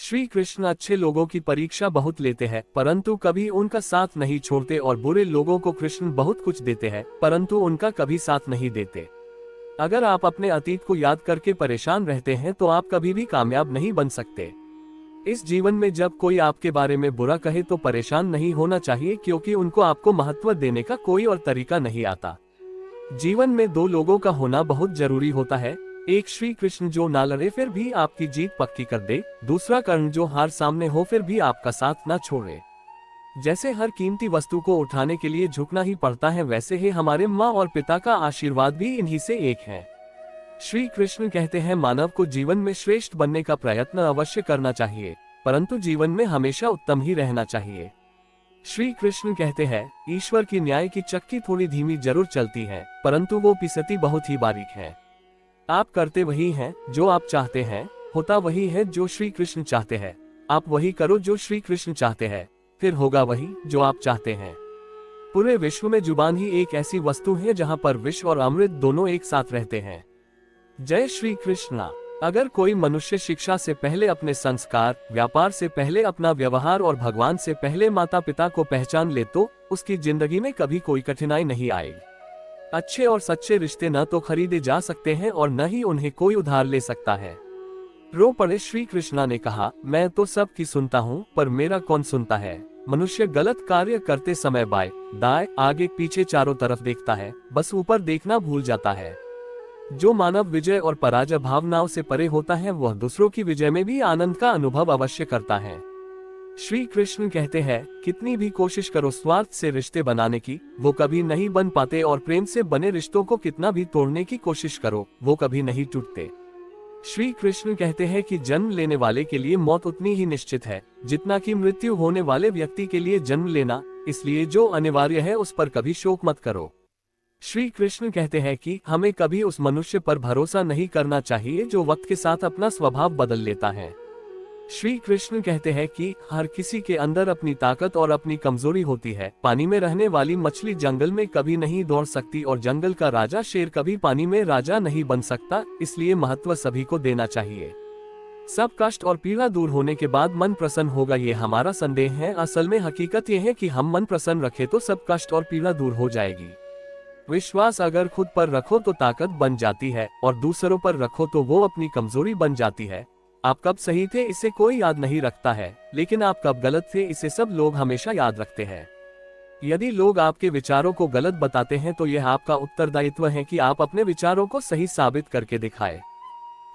श्री कृष्ण अच्छे लोगों की परीक्षा बहुत लेते हैं, परंतु कभी उनका साथ नहीं छोड़ते, और बुरे लोगों को कृष्ण बहुत कुछ देते हैं, परंतु उनका कभी साथ नहीं देते। अगर आप अपने अतीत को याद करके परेशान रहते हैं तो आप कभी भी कामयाब नहीं बन सकते। इस जीवन में जब कोई आपके बारे में बुरा कहे तो परेशान नहीं होना चाहिए, क्योंकि उनको आपको महत्व देने का कोई और तरीका नहीं आता। जीवन में दो लोगों का होना बहुत जरूरी होता है, एक श्री कृष्ण जो ना लड़े फिर भी आपकी जीत पक्की कर दे, दूसरा कर्ण जो हार सामने हो फिर भी आपका साथ ना छोड़े। जैसे हर कीमती वस्तु को उठाने के लिए झुकना ही पड़ता है, वैसे ही हमारे माँ और पिता का आशीर्वाद भी इन्हीं से एक है। श्री कृष्ण कहते हैं, मानव को जीवन में श्रेष्ठ बनने का प्रयत्न अवश्य करना चाहिए, परंतु जीवन में हमेशा उत्तम ही रहना चाहिए। श्री कृष्ण कहते हैं, ईश्वर की न्याय की चक्की थोड़ी धीमी जरूर चलती है, परंतु वो पिसती बहुत ही बारीक है। आप करते वही हैं जो आप चाहते हैं, होता वही है जो श्री कृष्ण चाहते हैं। आप वही करो जो श्री कृष्ण चाहते हैं, फिर होगा वही जो आप चाहते हैं। पूरे विश्व में जुबान ही एक ऐसी वस्तु है जहां पर विष और अमृत दोनों एक साथ रहते हैं। जय श्री कृष्णा। अगर कोई मनुष्य शिक्षा से पहले अपने संस्कार, व्यापार से पहले अपना व्यवहार और भगवान से पहले माता पिता को पहचान ले तो उसकी जिंदगी में कभी कोई कठिनाई नहीं आएगी। अच्छे और सच्चे रिश्ते न तो खरीदे जा सकते हैं और न ही उन्हें कोई उधार ले सकता है। रो पड़े श्री कृष्णा ने कहा, मैं तो सब की सुनता हूँ, पर मेरा कौन सुनता है। मनुष्य गलत कार्य करते समय बाएं, दाएं, आगे पीछे चारों तरफ देखता है, बस ऊपर देखना भूल जाता है। जो मानव विजय और पराजय भावनाओं से परे होता है, वह दूसरों की विजय में भी आनंद का अनुभव अवश्य करता है। श्री कृष्ण कहते हैं, कितनी भी कोशिश करो स्वार्थ से रिश्ते बनाने की, वो कभी नहीं बन पाते, और प्रेम से बने रिश्तों को कितना भी तोड़ने की कोशिश करो, वो कभी नहीं टूटते। श्री कृष्ण कहते हैं कि जन्म लेने वाले के लिए मौत उतनी ही निश्चित है जितना कि मृत्यु होने वाले व्यक्ति के लिए जन्म लेना, इसलिए जो अनिवार्य है उस पर कभी शोक मत करो। श्री कृष्ण कहते हैं कि हमें कभी उस मनुष्य पर भरोसा नहीं करना चाहिए जो वक्त के साथ अपना स्वभाव बदल लेता है। श्री कृष्ण कहते हैं कि हर किसी के अंदर अपनी ताकत और अपनी कमजोरी होती है। पानी में रहने वाली मछली जंगल में कभी नहीं दौड़ सकती, और जंगल का राजा शेर कभी पानी में राजा नहीं बन सकता, इसलिए महत्व सभी को देना चाहिए। सब कष्ट और पीड़ा दूर होने के बाद मन प्रसन्न होगा, ये हमारा संदेह है। असल में हकीकत यह है कि हम मन प्रसन्न रखें तो सब कष्ट और पीड़ा दूर हो जाएगी। विश्वास अगर खुद पर रखो तो ताकत बन जाती है, और दूसरों पर रखो तो वो अपनी कमजोरी बन जाती है। आप कब सही थे इसे कोई याद नहीं रखता है, लेकिन आप कब गलत थे इसे सब लोग हमेशा याद रखते हैं। यदि लोग आपके विचारों को गलत बताते हैं तो यह आपका उत्तरदायित्व है कि आप अपने विचारों को सही साबित करके दिखाएं।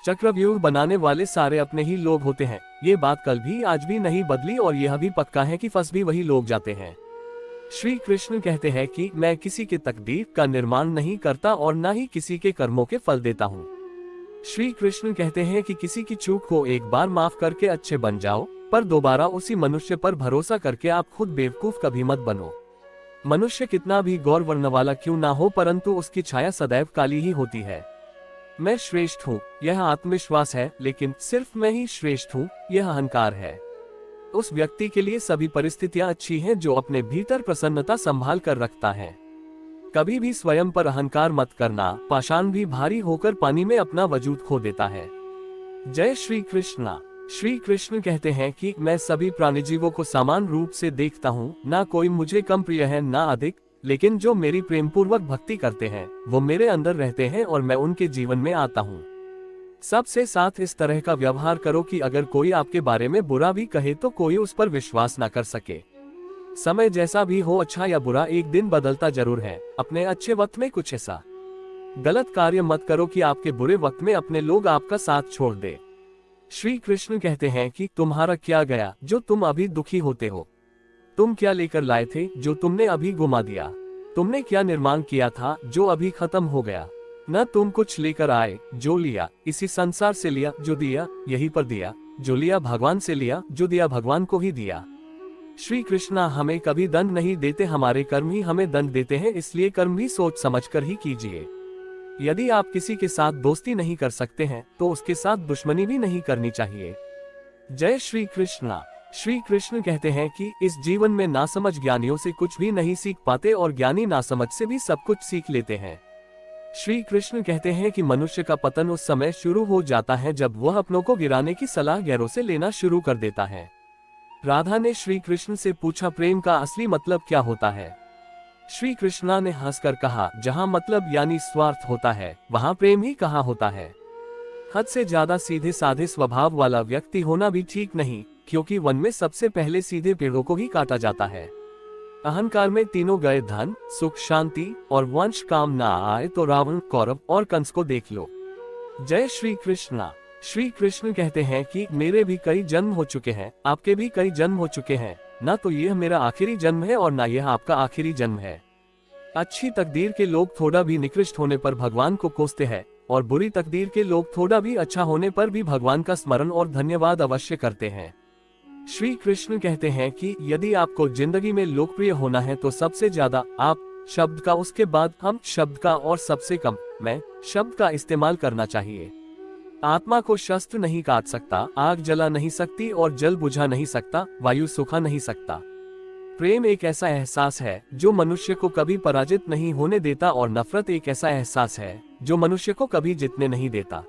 चक्रव्यूह बनाने वाले सारे अपने ही लोग होते हैं, ये बात कल भी आज भी नहीं बदली, और यह भी पक्का है कि फंस भी वही लोग जाते हैं। श्री कृष्ण कहते हैं कि मैं किसी के तकदीर का निर्माण नहीं करता और न ही किसी के कर्मों के फल देता हूँ। श्री कृष्ण कहते हैं कि किसी की चूक को एक बार माफ करके अच्छे बन जाओ, पर दोबारा उसी मनुष्य पर भरोसा करके आप खुद बेवकूफ कभी मत बनो। मनुष्य कितना भी गौर वर्ण वाला क्यों ना हो, परंतु उसकी छाया सदैव काली ही होती है। मैं श्रेष्ठ हूँ, यह आत्मविश्वास है, लेकिन सिर्फ मैं ही श्रेष्ठ हूँ, यह अहंकार है। उस व्यक्ति के लिए सभी परिस्थितियां अच्छी हैं जो अपने भीतर प्रसन्नता संभाल कर रखता है। कभी भी स्वयं पर अहंकार मत करना, पाषाण भी भारी होकर पानी में अपना वजूद खो देता है। जय श्री कृष्णा। श्री कृष्ण कहते हैं कि मैं सभी प्राणीजीवों को समान रूप से देखता हूँ, ना कोई मुझे कम प्रिय है ना अधिक, लेकिन जो मेरी प्रेम पूर्वक भक्ति करते हैं वो मेरे अंदर रहते हैं और मैं उनके जीवन में आता हूँ। सबसे साथ इस तरह का व्यवहार करो कि अगर कोई आपके बारे में बुरा भी कहे तो कोई उस पर विश्वास न कर सके। समय जैसा भी हो, अच्छा या बुरा, एक दिन बदलता जरूर है। अपने अच्छे वक्त में कुछ ऐसा गलत कार्य मत करो कि आपके बुरे वक्त में अपने लोग आपका साथ छोड़ दे। श्री कृष्ण कहते हैं कि तुम्हारा क्या गया जो तुम अभी दुखी होते हो। तुम क्या लेकर लाए थे जो तुमने अभी गुमा दिया। तुमने क्या निर्माण किया था जो अभी खत्म हो गया। न तुम कुछ लेकर आए, जो लिया इसी संसार से लिया, जो दिया यहीं पर दिया, जो लिया भगवान से लिया, जो दिया भगवान को ही दिया। श्री कृष्णा हमें कभी दंड नहीं देते, हमारे कर्म ही हमें दंड देते हैं, इसलिए कर्म भी सोच समझकर ही कीजिए। यदि आप किसी के साथ दोस्ती नहीं कर सकते हैं तो उसके साथ दुश्मनी भी नहीं करनी चाहिए। जय श्री कृष्णा। श्री कृष्ण कहते हैं कि इस जीवन में नासमझ ज्ञानियों से कुछ भी नहीं सीख पाते और ज्ञानी नासमझ से भी सब कुछ सीख लेते हैं। श्री कृष्ण कहते हैं कि मनुष्य का पतन उस समय शुरू हो जाता है जब वह अपनों को गिराने की सलाह गैरों से लेना शुरू कर देता है। राधा ने श्री कृष्ण से पूछा, प्रेम का असली मतलब क्या होता है? श्री कृष्णा ने हंसकर कहा, जहाँ मतलब यानी स्वार्थ होता है वहाँ प्रेम ही कहाँ होता है। हद से ज्यादा सीधे साधे स्वभाव वाला व्यक्ति होना भी ठीक नहीं, क्योंकि वन में सबसे पहले सीधे पेड़ों को ही काटा जाता है। अहंकार में तीनों गए, धन, सुख, शांति और वंश काम ना आए तो रावण, कौरव और कंस को देख लो। जय श्री कृष्णा। श्री कृष्ण कहते हैं कि मेरे भी कई जन्म हो चुके हैं, आपके भी कई जन्म हो चुके हैं, ना तो यह मेरा आखिरी जन्म है और ना यह आपका आखिरी जन्म है। अच्छी तकदीर के लोग थोड़ा भी निकृष्ट होने पर भगवान को कोसते हैं और बुरी तकदीर के लोग थोड़ा भी अच्छा होने पर भी भगवान का स्मरण और धन्यवाद अवश्य करते हैं। श्री कृष्ण कहते हैं कि यदि आपको जिंदगी में लोकप्रिय होना है तो सबसे ज्यादा आप शब्द का, उसके बाद हम शब्द का और सबसे कम मैं शब्द का इस्तेमाल करना चाहिए। आत्मा को शस्त्र नहीं काट सकता, आग जला नहीं सकती और जल बुझा नहीं सकता, वायु सुखा नहीं सकता। प्रेम एक ऐसा एहसास है जो मनुष्य को कभी पराजित नहीं होने देता और नफरत एक ऐसा एहसास है जो मनुष्य को कभी जीतने नहीं देता।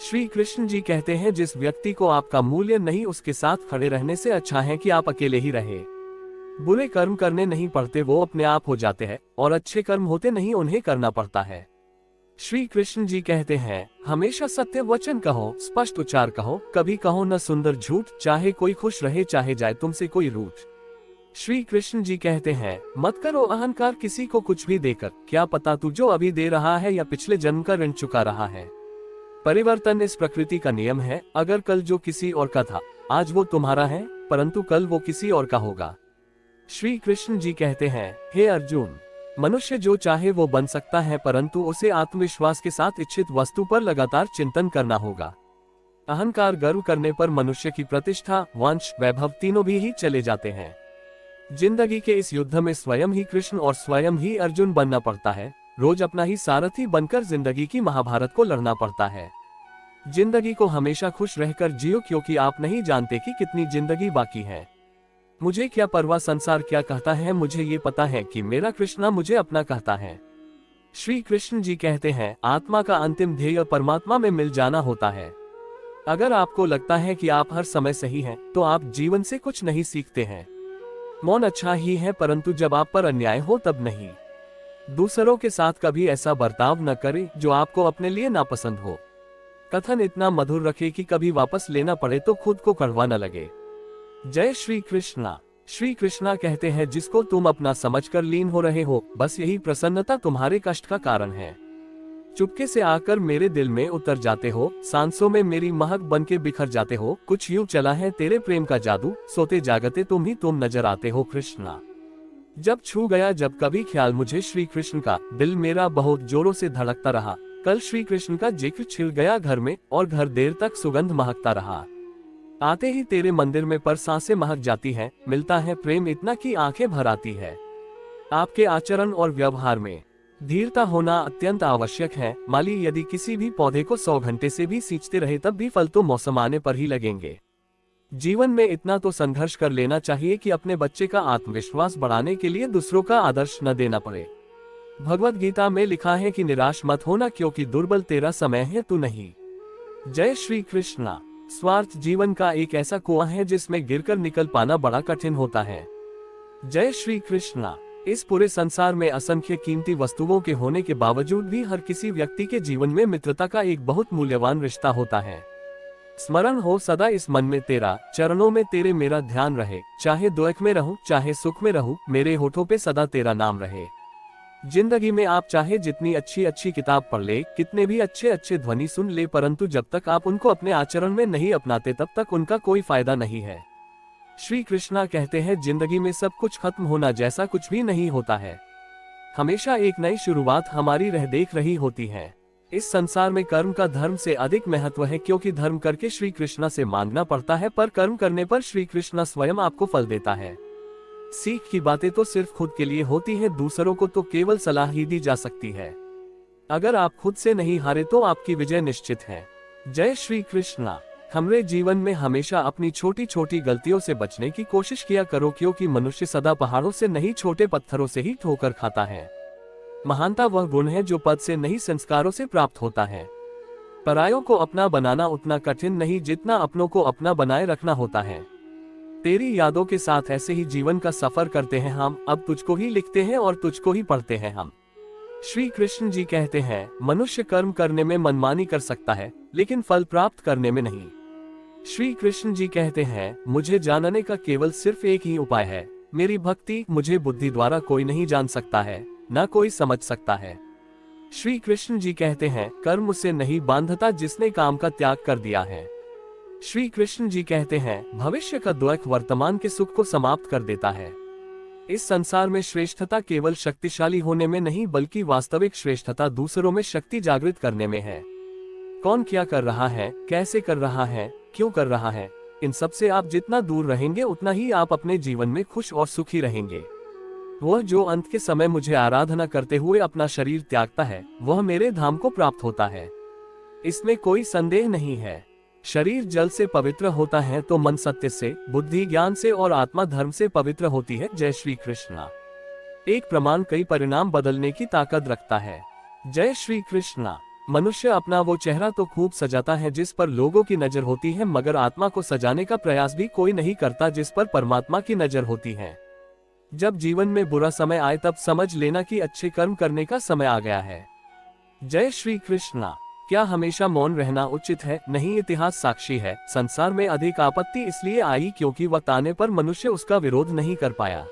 श्री कृष्ण जी कहते हैं, जिस व्यक्ति को आपका मूल्य नहीं उसके साथ खड़े रहने से अच्छा है कि आप अकेले ही रहे। बुरे कर्म करने नहीं पड़ते, वो अपने आप हो जाते हैं, और अच्छे कर्म होते नहीं, उन्हें करना पड़ता है। श्री कृष्ण जी कहते हैं, हमेशा सत्य वचन कहो, स्पष्ट उच्चार कहो, कभी कहो न सुंदर झूठ, चाहे कोई खुश रहे चाहे जाए तुमसे कोई रूठ। श्री कृष्ण जी कहते हैं, मत करो अहंकार किसी को कुछ भी देकर, क्या पता तू जो अभी दे रहा है या पिछले जन्म का ऋण चुका रहा है। परिवर्तन इस प्रकृति का नियम है, अगर कल जो किसी और का था आज वो तुम्हारा है, परंतु कल वो किसी और का होगा। श्री कृष्ण जी कहते हैं, हे अर्जुन, मनुष्य जो चाहे वो बन सकता है, परंतु उसे आत्मविश्वास के साथ इच्छित वस्तु पर लगातार चिंतन करना होगा। अहंकार, गर्व करने पर मनुष्य की प्रतिष्ठा, वंश, वैभव तीनों भी ही चले जाते हैं। जिंदगी के इस युद्ध में स्वयं ही कृष्ण और स्वयं ही अर्जुन बनना पड़ता है। रोज अपना ही सारथी बनकर जिंदगी की महाभारत को लड़ना पड़ता है। जिंदगी को हमेशा खुश रहकर जियो, क्योंकि आप नहीं जानते कि कितनी जिंदगी बाकी है। मुझे क्या परवाह संसार क्या कहता है, मुझे ये पता है कि मेरा कृष्णा मुझे अपना कहता है। श्री कृष्ण जी कहते हैं, आत्मा का अंतिम ध्येय परमात्मा में मिल जाना होता है। अगर आपको लगता है कि आप हर समय सही हैं, तो आप जीवन से कुछ नहीं सीखते हैं। मौन अच्छा ही है, परंतु जब आप पर अन्याय हो तब नहीं। दूसरों के साथ कभी ऐसा बर्ताव न करें जो आपको अपने लिए नापसंद हो। कथन इतना मधुर रखे कि कभी वापस लेना पड़े तो खुद को कड़वा न लगे। जय श्री कृष्णा। श्री कृष्णा कहते हैं, जिसको तुम अपना समझकर लीन हो रहे हो, बस यही प्रसन्नता तुम्हारे कष्ट का कारण है। चुपके से आकर मेरे दिल में उतर जाते हो, सांसों में मेरी महक बन के बिखर जाते हो। कुछ यूं चला है तेरे प्रेम का जादू, सोते जागते तुम ही तुम नजर आते हो कृष्णा। जब छू गया जब कभी ख्याल मुझे श्री कृष्ण का, दिल मेरा बहुत जोरों से धड़कता रहा। कल श्री कृष्ण का जिक्र छिड़ गया घर में, और घर देर तक सुगंध महकता रहा। आते ही तेरे मंदिर में पर सांसें महक जाती हैं, मिलता है प्रेम इतना कि आंखें भर आती है। आपके आचरण और व्यवहार में धीरता होना अत्यंत आवश्यक है। माली यदि किसी भी पौधे को 100 घंटे से भी सींचते रहे तब भी फल तो मौसम आने पर ही लगेंगे। जीवन में इतना तो संघर्ष कर लेना चाहिए कि अपने बच्चे का आत्मविश्वास बढ़ाने के लिए दूसरों का आदर्श न देना पड़े। भगवत गीता में लिखा है कि निराश मत होना, क्योंकि दुर्बल तेरा समय है, तू नहीं। जय श्री कृष्णा। स्वार्थ जीवन का एक ऐसा कुआं है जिसमें गिरकर निकल पाना बड़ा कठिन होता है। जय श्री कृष्णा। इस पूरे संसार में असंख्य कीमती वस्तुओं के होने के बावजूद भी हर किसी व्यक्ति के जीवन में मित्रता का एक बहुत मूल्यवान रिश्ता होता है। स्मरण हो सदा इस मन में तेरा, चरणों में तेरे मेरा ध्यान रहे। चाहे दुख में रहूं चाहे सुख में रहूं, मेरे होठों पे सदा तेरा नाम रहे। जिंदगी में आप चाहे जितनी अच्छी अच्छी किताब पढ़ ले, कितने भी अच्छे अच्छे ध्वनि सुन ले, परंतु जब तक आप उनको अपने आचरण में नहीं अपनाते तब तक उनका कोई फायदा नहीं है। श्री कृष्णा कहते हैं, जिंदगी में सब कुछ खत्म होना जैसा कुछ भी नहीं होता है। हमेशा एक नई शुरुआत हमारी रह देख रही होती है। इस संसार में कर्म का धर्म से अधिक महत्व है, क्योंकि धर्म करके श्री कृष्णा से मांगना पड़ता है, पर कर्म करने पर श्री कृष्णा स्वयं आपको फल देता है। सीख की बातें तो सिर्फ खुद के लिए होती है, दूसरों को तो केवल सलाह ही दी जा सकती है। अगर आप खुद से नहीं हारे तो आपकी विजय निश्चित है। जय श्री कृष्णा। हमरे जीवन में हमेशा अपनी छोटी छोटी गलतियों से बचने की कोशिश किया करो, क्योंकि मनुष्य सदा पहाड़ों से नहीं छोटे पत्थरों से ही ठोकर खाता है। महानता वह गुण है जो पद से नहीं संस्कारों से प्राप्त होता है। परायों को अपना बनाना उतना कठिन नहीं जितना अपनों को अपना बनाए रखना होता है। तेरी यादों के साथ ऐसे ही जीवन का सफर करते हैं हम, अब तुझको ही लिखते हैं और तुझको ही पढ़ते हैं हम। श्री कृष्ण जी कहते हैं, मनुष्य कर्म करने में मनमानी कर सकता है लेकिन फल प्राप्त करने में नहीं। श्री कृष्ण जी कहते हैं, मुझे जानने का केवल सिर्फ एक ही उपाय है, मेरी भक्ति। मुझे बुद्धि द्वारा कोई नहीं जान सकता है, ना कोई समझ सकता है। श्री कृष्ण जी कहते हैं, कर्म उसे नहीं बांधता जिसने काम का त्याग कर दिया है। श्री कृष्ण जी कहते हैं, भविष्य का दुख वर्तमान के सुख को समाप्त कर देता है। इस संसार में श्रेष्ठता केवल शक्तिशाली होने में नहीं बल्कि वास्तविक श्रेष्ठता दूसरों में शक्ति जागृत करने में है। कौन क्या कर रहा है, कैसे कर रहा है, क्यों कर रहा है, इन सब से आप जितना दूर रहेंगे उतना ही आप अपने जीवन में खुश और सुखी रहेंगे। वह जो अंत के समय मुझे आराधना करते हुए अपना शरीर त्यागता है वह मेरे धाम को प्राप्त होता है, इसमें कोई संदेह नहीं है। शरीर जल से पवित्र होता है तो मन सत्य से, बुद्धि ज्ञान से और आत्मा धर्म से पवित्र होती है। जय श्री कृष्णा। एक प्रमाण कई परिणाम बदलने की ताकत रखता है। जय श्री कृष्णा। मनुष्य अपना वो चेहरा तो खूब सजाता है जिस पर लोगों की नजर होती है, मगर आत्मा को सजाने का प्रयास भी कोई नहीं करता जिस पर परमात्मा की नजर होती है। जब जीवन में बुरा समय आए तब समझ लेना कि अच्छे कर्म करने का समय आ गया है। जय श्री कृष्णा। क्या हमेशा मौन रहना उचित है? नहीं, इतिहास साक्षी है। संसार में अधिक आपत्ति इसलिए आई क्योंकि वक्त आने पर मनुष्य उसका विरोध नहीं कर पाया।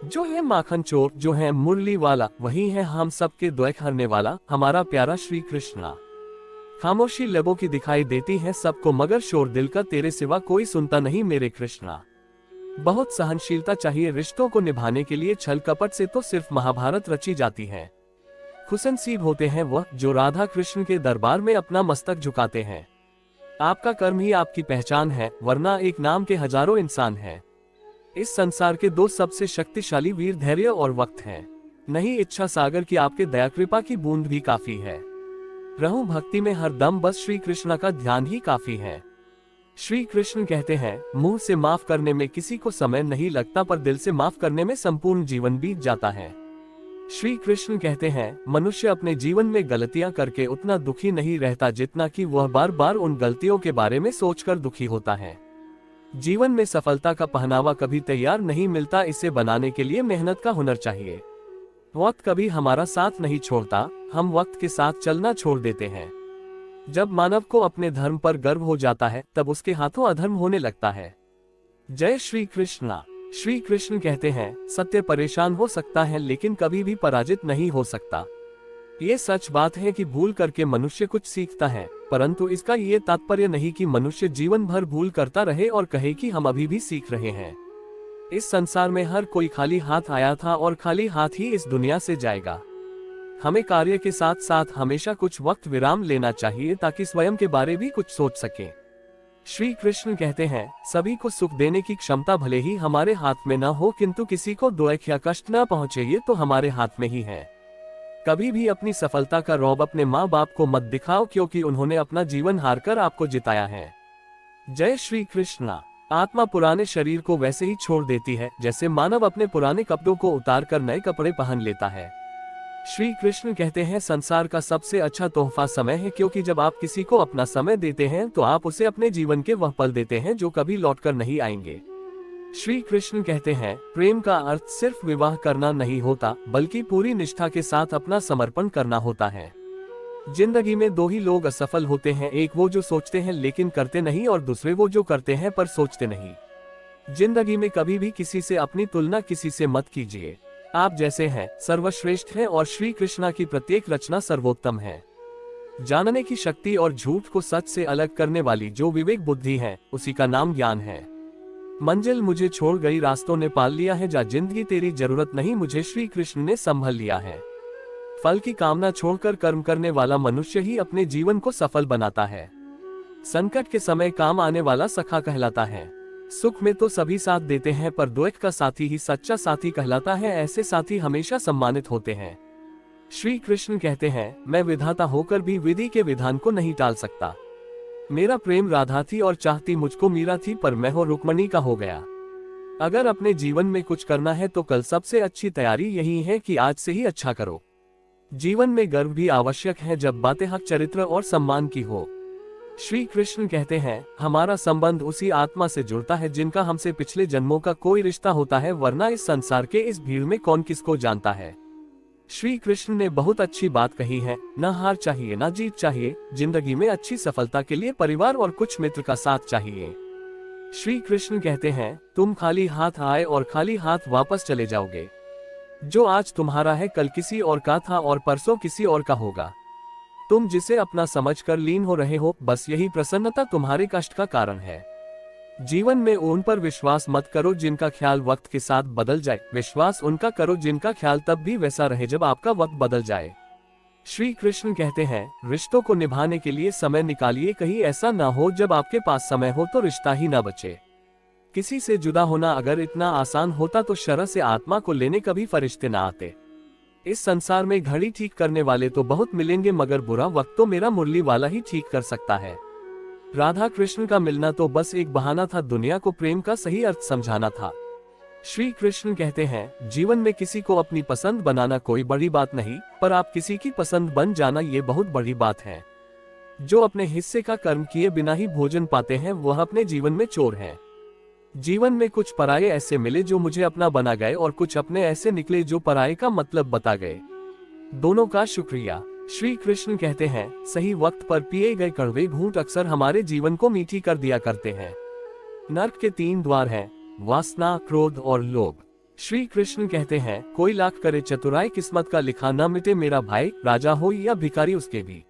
जो है माखन चोर, जो है मुरली वाला, वही है हम सबके दुख हरने वाला, हमारा प्यारा श्री कृष्णा। खामोशी लोगों की दिखाई देती है सबको, मगर शोर दिल का तेरे सिवा कोई सुनता नहीं मेरे कृष्णा। बहुत सहनशीलता चाहिए रिश्तों को निभाने के लिए, छल कपट से तो सिर्फ महाभारत रची जाती है। खुशनसीब होते हैं वह जो राधा कृष्ण के दरबार में अपना मस्तक झुकाते हैं। आपका कर्म ही आपकी पहचान है, वरना एक नाम के हजारों इंसान हैं। इस संसार के दो सबसे शक्तिशाली वीर धैर्य और वक्त हैं। नहीं इच्छा सागर की आपके दया कृपा की बूंद भी काफी है। रहूं भक्ति में हर दम, बस श्री कृष्ण का ध्यान ही काफी है। श्री कृष्ण कहते हैं, मुंह से माफ करने में किसी को समय नहीं लगता पर दिल से माफ करने में संपूर्ण जीवन बीत जाता है। श्री कृष्ण कहते हैं, मनुष्य अपने जीवन में गलतियां करके उतना दुखी नहीं रहता जितना कि वह बार बार उन गलतियों के बारे में सोचकर दुखी होता है। जीवन में सफलता का पहनावा कभी तैयार नहीं मिलता, इसे बनाने के लिए मेहनत का हुनर चाहिए। वक्त कभी हमारा साथ नहीं छोड़ता, हम वक्त के साथ चलना छोड़ देते हैं। जब मानव को अपने धर्म पर गर्व हो जाता है तब उसके हाथों अधर्म होने लगता है। जय श्री कृष्णा। श्री कृष्ण कहते हैं, सत्य परेशान हो सकता है लेकिन कभी भी पराजित नहीं हो सकता। ये सच बात है कि भूल करके मनुष्य कुछ सीखता है, परंतु इसका ये तात्पर्य नहीं कि मनुष्य जीवन भर भूल करता रहे और कहे कि हम अभी भी सीख रहे हैं। इस संसार में हर कोई खाली हाथ आया था और खाली हाथ ही इस दुनिया से जाएगा। हमें कार्य के साथ साथ हमेशा कुछ वक्त विराम लेना चाहिए ताकि स्वयं के बारे भी कुछ सोच सके। श्री कृष्ण कहते हैं, सभी को सुख देने की क्षमता भले ही हमारे हाथ में न हो, किंतु किसी को दुख या कष्ट न पहुंचे ये तो हमारे हाथ में ही है। कभी भी अपनी सफलता का रौब अपने माँ बाप को मत दिखाओ क्योंकि उन्होंने अपना जीवन हारकर आपको जिताया है। जय श्री कृष्णा। आत्मा पुराने शरीर को वैसे ही छोड़ देती है जैसे मानव अपने पुराने कपड़ों को उतारकर नए कपड़े पहन लेता है। श्री कृष्ण कहते हैं, संसार का सबसे अच्छा तोहफा समय है, क्योंकि जब आप किसी को अपना समय देते हैं तो आप उसे अपने जीवन के वह पल देते हैं जो कभी लौटकर नहीं आएंगे। श्री कृष्ण कहते हैं, प्रेम का अर्थ सिर्फ विवाह करना नहीं होता बल्कि पूरी निष्ठा के साथ अपना समर्पण करना होता है। जिंदगी में दो ही लोग असफल होते हैं, एक वो जो सोचते हैं लेकिन करते नहीं और दूसरे वो जो करते हैं पर सोचते नहीं। जिंदगी में कभी भी किसी से अपनी तुलना किसी से मत कीजिए। आप जैसे हैं सर्वश्रेष्ठ हैं और श्री कृष्णा की प्रत्येक रचना सर्वोत्तम है। जानने की शक्ति और झूठ को सच से अलग करने वाली जो विवेक बुद्धि है उसी का नाम ज्ञान है। मंजिल मुझे छोड़ गई, रास्तों ने पाल लिया है, जा जिंदगी तेरी जरूरत नहीं, मुझे श्री कृष्ण ने संभल लिया है। फल की कामना छोड़कर कर्म करने वाला मनुष्य ही अपने जीवन को सफल बनाता है। संकट के समय काम आने वाला सखा कहलाता है। सुख में तो सभी साथ देते हैं पर दुख का साथी ही सच्चा साथी कहलाता है। ऐसे साथी हमेशा सम्मानित होते हैं। श्री कृष्ण कहते हैं, मैं विधाता होकर भी विधि के विधान को नहीं टाल सकता। मेरा प्रेम राधा थी और चाहती मुझको मीरा थी, पर मैं हो रुक्मणी का हो गया। अगर अपने जीवन में कुछ करना है तो कल सबसे अच्छी तैयारी यही है कि आज से ही अच्छा करो। जीवन में गर्व भी आवश्यक है जब बातें हक, चरित्र और सम्मान की हो। श्री कृष्ण कहते हैं, हमारा संबंध उसी आत्मा से जुड़ता है जिनका हमसे पिछले जन्मों का कोई रिश्ता होता है, वरना इस संसार के इस भीड़ में कौन किसको जानता है। श्री कृष्ण ने बहुत अच्छी बात कही है, न हार चाहिए न जीत चाहिए, जिंदगी में अच्छी सफलता के लिए परिवार और कुछ मित्र का साथ चाहिए। श्री कृष्ण कहते हैं, तुम खाली हाथ आए और खाली हाथ वापस चले जाओगे। जो आज तुम्हारा है कल किसी और का था और परसों किसी और का होगा। तुम जिसे अपना समझकर लीन हो रहे हो, बस यही प्रसन्नता तुम्हारे कष्ट का कारण है। जीवन में उन पर विश्वास मत करो जिनका ख्याल वक्त के साथ बदल जाए, विश्वास उनका करो जिनका ख्याल तब भी वैसा रहे जब आपका वक्त बदल जाए। श्री कृष्ण कहते हैं, रिश्तों को निभाने के लिए समय निकालिए, कहीं ऐसा ना हो जब आपके पास समय हो तो रिश्ता ही ना बचे। किसी से जुदा होना अगर इतना आसान होता तो शरह से आत्मा को लेने कभी फरिश्ते ना आते। इस संसार में घड़ी ठीक करने वाले तो बहुत मिलेंगे, मगर बुरा वक्त तो मेरा मुरली वाला ही ठीक कर सकता है। राधा कृष्ण का मिलना तो बस एक बहाना था, दुनिया को प्रेम का सही अर्थ समझाना था। श्री कृष्ण कहते हैं, जीवन में किसी को अपनी पसंद बनाना कोई बड़ी बात नहीं, पर आप किसी की पसंद बन जाना ये बहुत बड़ी बात है। जो अपने हिस्से का कर्म किए बिना ही भोजन पाते हैं वह अपने जीवन में चोर हैं। जीवन में कुछ पराये ऐसे मिले जो मुझे अपना बना गए और कुछ अपने ऐसे निकले जो पराये का मतलब बता गए। दोनों का शुक्रिया। श्री कृष्ण कहते हैं, सही वक्त पर पिए गए कड़वे घूंट अक्सर हमारे जीवन को मीठी कर दिया करते हैं। नर्क के 3 द्वार हैं, वासना, क्रोध और लोभ। श्री कृष्ण कहते हैं, कोई लाख करे चतुराई, किस्मत का लिखा न मिटे मेरा भाई, राजा हो या भिखारी उसके भी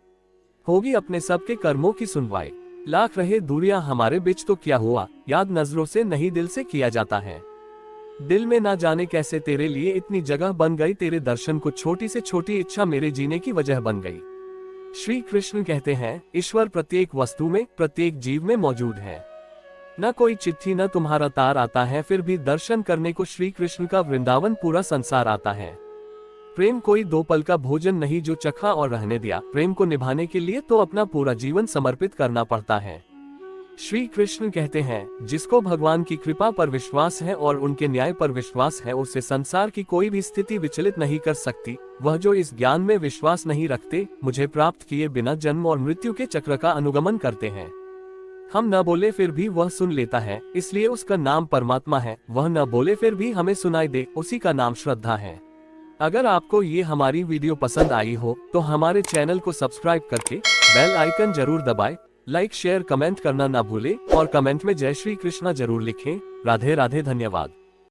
होगी अपने सबके कर्मों की सुनवाई। लाख रहे दूरियां हमारे बीच तो क्या हुआ, याद नजरों से नहीं दिल से किया जाता है। दिल में ना जाने कैसे तेरे लिए इतनी जगह बन गई, तेरे दर्शन को छोटी से छोटी इच्छा मेरे जीने की वजह बन गई। श्री कृष्ण कहते हैं, ईश्वर प्रत्येक वस्तु में, प्रत्येक जीव में मौजूद है। न कोई चिट्ठी न तुम्हारा तार आता है, फिर भी दर्शन करने को श्री कृष्ण का वृंदावन पूरा संसार आता है। प्रेम कोई 2 पल का भोजन नहीं जो चखा और रहने दिया, प्रेम को निभाने के लिए तो अपना पूरा जीवन समर्पित करना पड़ता है। श्री कृष्ण कहते हैं, जिसको भगवान की कृपा पर विश्वास है और उनके न्याय पर विश्वास है, उससे संसार की कोई भी स्थिति विचलित नहीं कर सकती। वह जो इस ज्ञान में विश्वास नहीं रखते, मुझे प्राप्त किए बिना जन्म और मृत्यु के चक्र का अनुगमन करते हैं। हम न बोले फिर भी वह सुन लेता है, इसलिए उसका नाम परमात्मा है। वह न बोले फिर भी हमें सुनाई दे, उसी का नाम श्रद्धा है। अगर आपको ये हमारी वीडियो पसंद आई हो तो हमारे चैनल को सब्सक्राइब करके बेल आइकन जरूर दबाएं, लाइक शेयर कमेंट करना ना भूलें और कमेंट में जय श्री कृष्णा जरूर लिखें। राधे राधे, धन्यवाद।